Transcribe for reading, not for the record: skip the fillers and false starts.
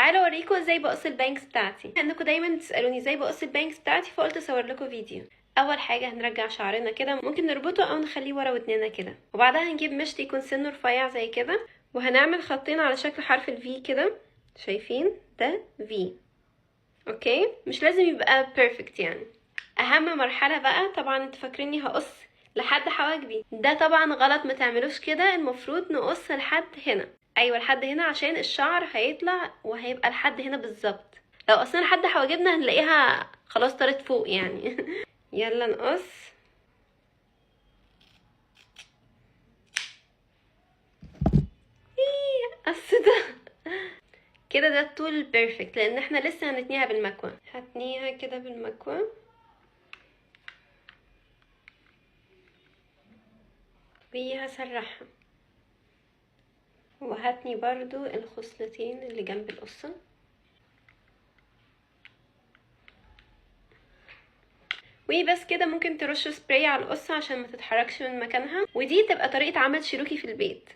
تعالوا اوريكم ازاي بقص البانكس بتاعتي. انكم دايما تسالوني ازاي بقص البانكس بتاعتي، فقلت اصور لكم فيديو. اول حاجه هنرجع شعرنا كده، ممكن نربطه او نخليه ورا ودننا كده، وبعدها هنجيب مشط يكون سنه رفيع زي كده، وهنعمل خطين على شكل حرف الفي كده. شايفين ده في؟ اوكي، مش لازم يبقى بيرفكت يعني. اهم مرحله بقى، طبعا انتوا فاكريني هقص لحد حواجبي، ده طبعا غلط، ما تعملوش كده. المفروض نقص لحد هنا، ايوه لحد هنا، عشان الشعر هيطلع وهيبقى لحد هنا بالظبط. لو قصينا لحد حواجبنا هنلاقيها خلاص طارت فوق يعني. يلا نقص. قص ده كده، ده الطول البيرفكت، لان احنا لسه هنتنيها بالمكوى. هتنيها كده بالمكوى وهسرحها، وهتني برضو الخصلتين اللي جنب القصة. وبس كده. ممكن ترش سبراي على القصة عشان ما تتحركش من مكانها، ودي تبقى طريقة عمل شيروكي في البيت.